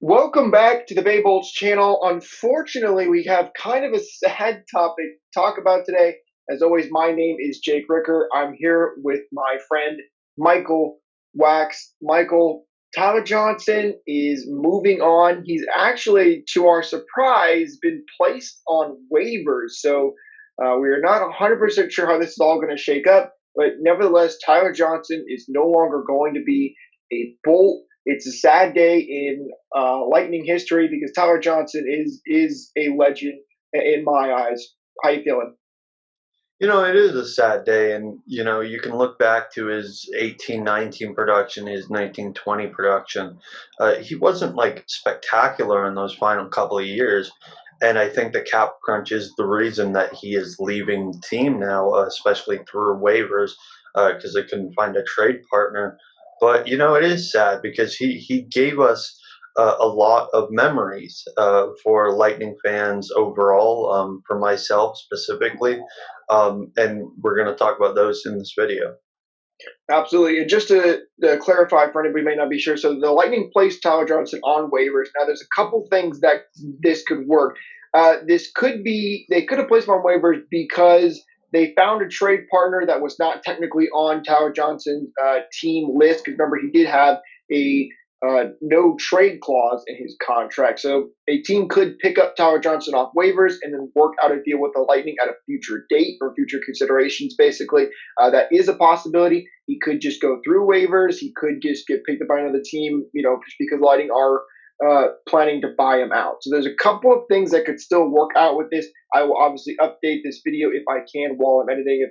Welcome back to the Bay Bolts channel. Unfortunately, we have kind of a sad topic to talk about today. As always, my name is Jake Ricker. I'm here with my friend Michael Wax. Michael, Tyler Johnson is moving on. He's actually, to our surprise, been placed on waivers. So we are not 100% sure how this is all going to shake up. But nevertheless, Tyler Johnson is no longer going to be a Bolt. It's a sad day in Lightning history because Tyler Johnson is a legend in my eyes. How you feeling? It is a sad day, and you can look back to his 18-19 production, his 19-20 production. He wasn't like spectacular in those final couple of years, and I think the cap crunch is the reason that he is leaving the team now, especially through waivers, because they couldn't find a trade partner. But it is sad because he gave us a lot of memories for Lightning fans overall, for myself specifically. And we're going to talk about those in this video. Absolutely. And just to clarify for anybody who may not be sure, so the Lightning placed Tyler Johnson on waivers. Now, there's a couple things that this could work. This could be they could have placed him on waivers because they found a trade partner that was not technically on Tyler Johnson's team list. Because remember, he did have a no trade clause in his contract. So a team could pick up Tyler Johnson off waivers and then work out a deal with the Lightning at a future date or future considerations, basically. That is a possibility. He could just go through waivers. He could just get picked up by another team, just because Lightning are planning to buy him out. So there's a couple of things that could still work out with this. I will obviously update this video if I can while I'm editing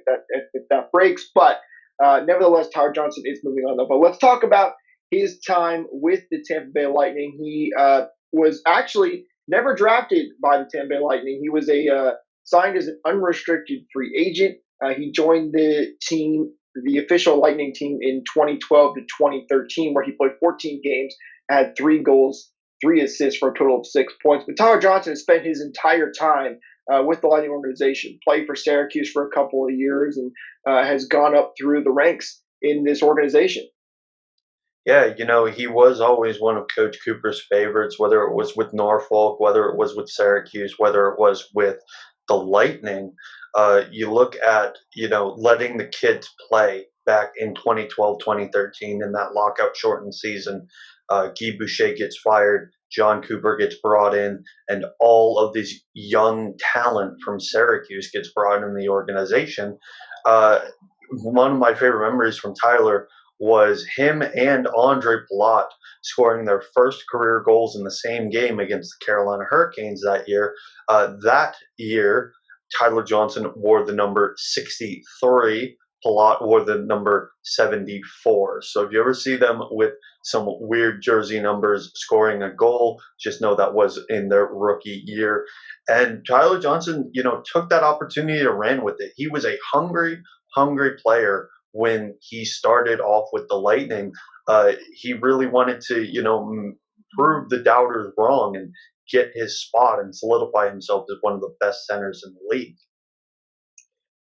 if that breaks. But nevertheless, Tyler Johnson is moving on though. But let's talk about his time with the Tampa Bay Lightning. He was actually never drafted by the Tampa Bay Lightning. He was signed as an unrestricted free agent. He joined the team, the official Lightning team, in 2012 to 2013, where he played 14 games, had 3 goals, 3 assists for a total of 6 points. But Tyler Johnson has spent his entire time with the Lightning organization, played for Syracuse for a couple of years, and has gone up through the ranks in this organization. Yeah, he was always one of Coach Cooper's favorites, whether it was with Norfolk, whether it was with Syracuse, whether it was with the Lightning. You look at, letting the kids play back in 2012, 2013 in that lockout shortened season. Guy Boucher gets fired, John Cooper gets brought in, and all of this young talent from Syracuse gets brought in the organization. Uh, One of my favorite memories from Tyler was him and Andre Palat scoring their first career goals in the same game against the Carolina Hurricanes that year. That year, Tyler Johnson wore the number 63. Palat wore the number 74. So if you ever see them with some weird jersey numbers scoring a goal, just know that was in their rookie year. And Tyler Johnson, took that opportunity to run with it. He was a hungry player when he started off with the Lightning. He really wanted to, prove the doubters wrong and get his spot and solidify himself as one of the best centers in the league.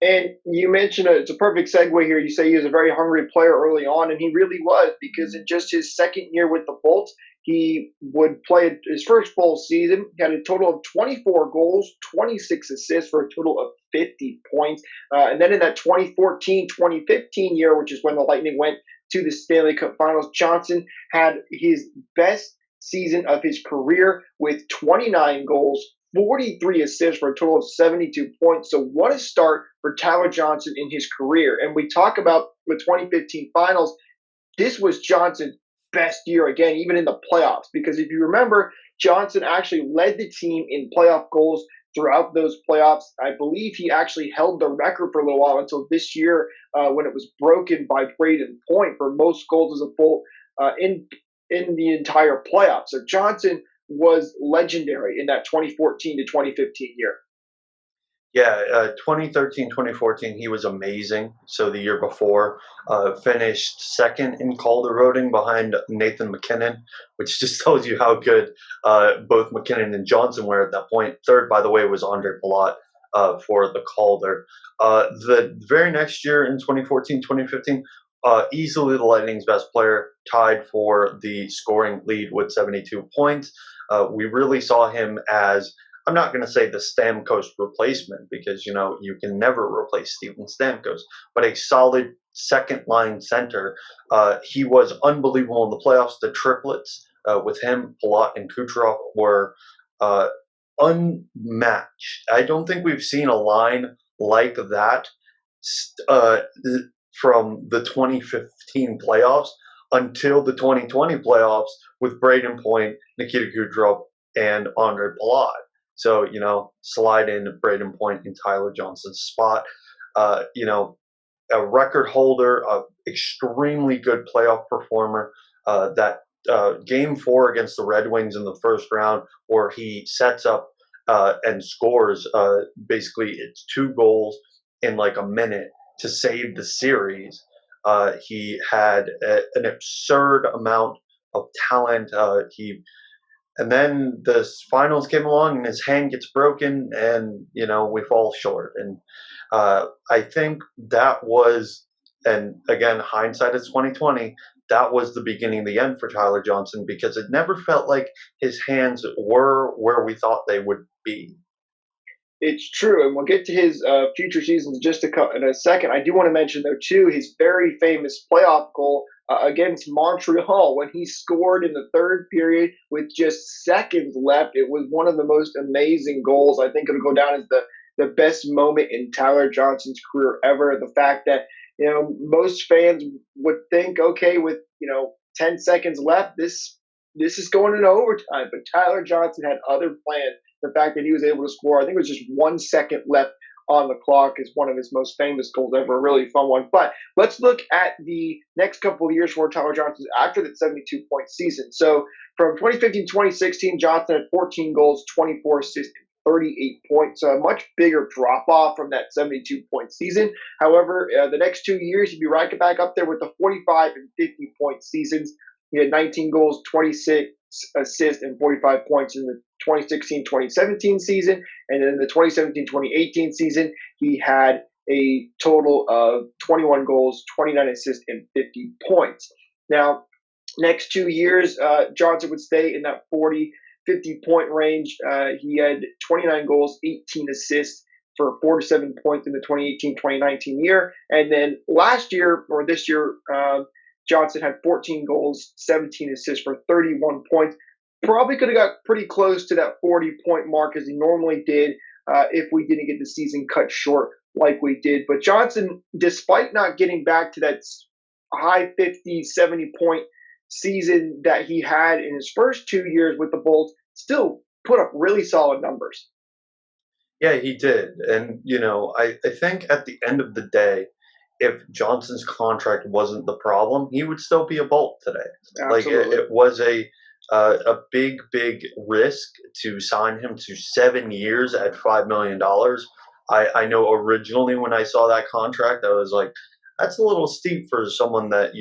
And you mentioned it's a perfect segue here. You say he was a very hungry player early on, and he really was, because in just his second year with the Bolts, he would play his first full season. He had a total of 24 goals, 26 assists for a total of 50 points. And then in that 2014-2015 year, which is when the Lightning went to the Stanley Cup Finals, Johnson had his best season of his career with 29 goals, 43 assists for a total of 72 points. So what a start for Tyler Johnson in his career. And we talk about the 2015 finals. This was Johnson's best year again, even in the playoffs, because if you remember, Johnson actually led the team in playoff goals throughout those playoffs. I believe he actually held the record for a little while until this year, when it was broken by Braden Point for most goals as a Bolt in the entire playoffs. So Johnson was legendary in that 2014 to 2015 year. Yeah, 2013, 2014, he was amazing. So the year before, finished second in Calder voting behind Nathan MacKinnon, which just tells you how good both MacKinnon and Johnson were at that point. Third, by the way, was Andre Palat for the Calder. The very next year in 2014, 2015, easily the Lightning's best player, tied for the scoring lead with 72 points. We really saw him as, I'm not going to say the Stamkos replacement because, you can never replace Steven Stamkos, but a solid second line center. He was unbelievable in the playoffs. The triplets with him, Palat, and Kucherov were uh, unmatched. I don't think we've seen a line like that uh, from the 2015 playoffs until the 2020 playoffs with Braden Point, Nikita Kucherov, and Andre Palat. So, slide in Braden Point in Tyler Johnson's spot. A record holder, extremely good playoff performer. That game 4 against the Red Wings in the first round, where he sets up and scores basically it's 2 goals in like a minute to save the series. He had an absurd amount of talent. And then the finals came along, and his hand gets broken, and we fall short. And I think that was, and again, hindsight is 2020. That was the beginning of the end for Tyler Johnson because it never felt like his hands were where we thought they would be. It's true, and we'll get to his future seasons just in a second. I do want to mention, though, too, his very famous playoff goal against Montreal when he scored in the third period with just seconds left. It was one of the most amazing goals. I think it'll go down as the best moment in Tyler Johnson's career ever. The fact that most fans would think, okay, with 10 seconds left, this is going into overtime, but Tyler Johnson had other plans. The fact that he was able to score, I think it was just 1 second left on the clock, is one of his most famous goals ever. A really fun one. But let's look at the next couple of years for Tyler Johnson after that 72-point season. So from 2015-2016, Johnson had 14 goals, 24 assists, 38 points. So a much bigger drop off from that 72-point season. However, the next 2 years, he'd be right back up there with the 45 and 50-point seasons. He had 19 goals, 26 assists, and 45 points in the 2016-2017 season. And then the 2017-2018 season, he had a total of 21 goals, 29 assists, and 50 points. Now, next 2 years, Johnson would stay in that 40, 50-point range. He had 29 goals, 18 assists for 47 points in the 2018-2019 year. And then last year, or this year, Johnson had 14 goals, 17 assists for 31 points. Probably could have got pretty close to that 40-point mark as he normally did if we didn't get the season cut short like we did. But Johnson, despite not getting back to that high 50, 70-point season that he had in his first 2 years with the Bolts, still put up really solid numbers. Yeah, he did. And, I think at the end of the day, if Johnson's contract wasn't the problem, he would still be a Bolt today. Absolutely. Like it was a big, big risk to sign him to 7 years at $5 million. I know originally when I saw that contract, I was like, that's a little steep for someone that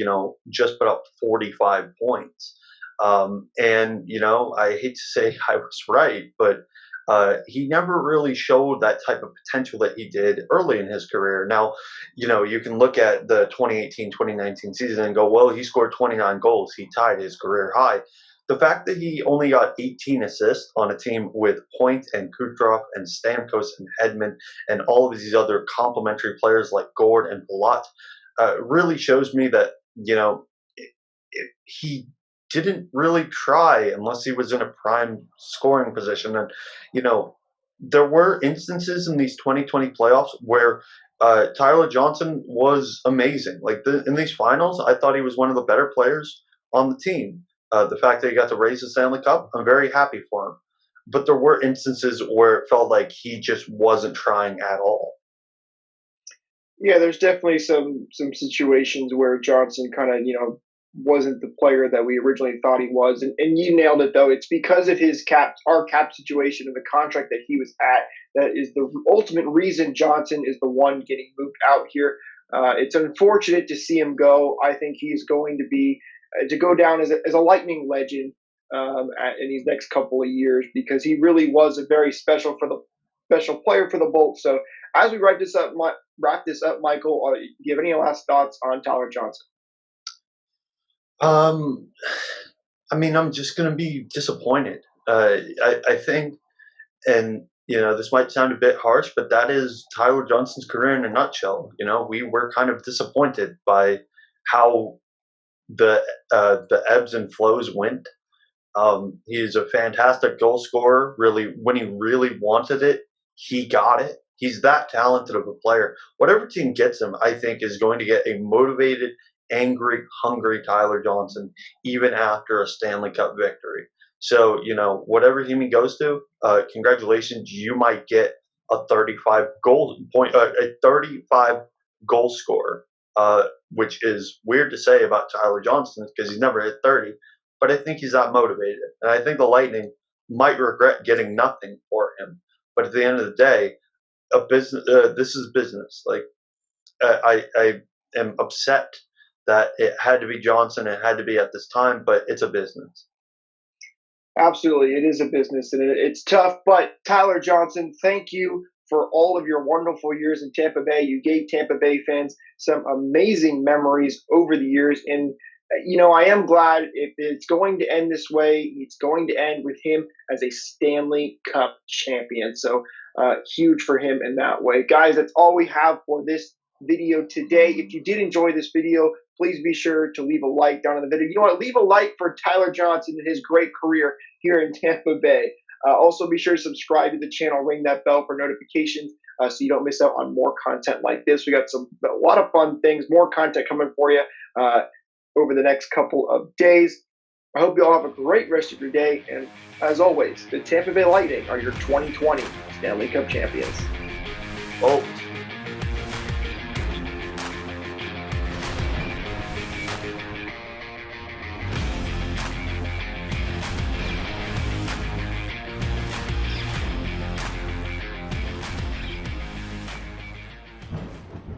just put up 45 points. I hate to say I was right, but he never really showed that type of potential that he did early in his career. Now, you can look at the 2018-2019 season and go, well, he scored 29 goals. He tied his career high. The fact that he only got 18 assists on a team with Point and Kucherov and Stamkos and Hedman and all of these other complementary players like Gord and Palat really shows me that, he didn't really try unless he was in a prime scoring position. And, there were instances in these 2020 playoffs where Tyler Johnson was amazing. Like in these finals, I thought he was one of the better players on the team. The fact that he got to raise the Stanley Cup, I'm very happy for him. But there were instances where it felt like he just wasn't trying at all. Yeah, there's definitely some situations where Johnson kind of wasn't the player that we originally thought he was, and you nailed it though. It's because of our cap situation and the contract that he was at that is the ultimate reason Johnson is the one getting moved out here. It's unfortunate to see him go. I think he's going to be to go down as a Lightning legend in these next couple of years because he really was a very special player for the Bolts. So as we wrap this up, wrap this up, Michael, do you have any last thoughts on Tyler Johnson? Um, I mean, I'm just going to be disappointed. I think, and this might sound a bit harsh, but that is Tyler Johnson's career in a nutshell. We were kind of disappointed by how the ebbs and flows went. He's a fantastic goal scorer. Really, when he really wanted it, he got it. He's that talented of a player. Whatever team gets him, I think, is going to get a motivated, angry, hungry Tyler Johnson, even after a Stanley Cup victory. So, whatever team he goes to, congratulations. You might get a 35 goal scorer, which is weird to say about Tyler Johnson because he's never hit 30. But I think he's that motivated, and I think the Lightning might regret getting nothing for him. But at the end of the day, a business. This is business. Like I am upset that it had to be Johnson. It had to be at this time, but it's a business. Absolutely, it is a business, and it's tough. But Tyler Johnson, thank you for all of your wonderful years in Tampa Bay. You gave Tampa Bay fans some amazing memories over the years, and I am glad if it's going to end this way, it's going to end with him as a Stanley Cup champion. So huge for him in that way. Guys, that's all we have for this video today. If you did enjoy this video, please be sure to leave a like down in the video. You know what? Leave a like for Tyler Johnson and his great career here in Tampa Bay. Also, be sure to subscribe to the channel, ring that bell for notifications so you don't miss out on more content like this. We got a lot of fun things, more content coming for you over the next couple of days. I hope you all have a great rest of your day. And as always, the Tampa Bay Lightning are your 2020 Stanley Cup champions. Oh.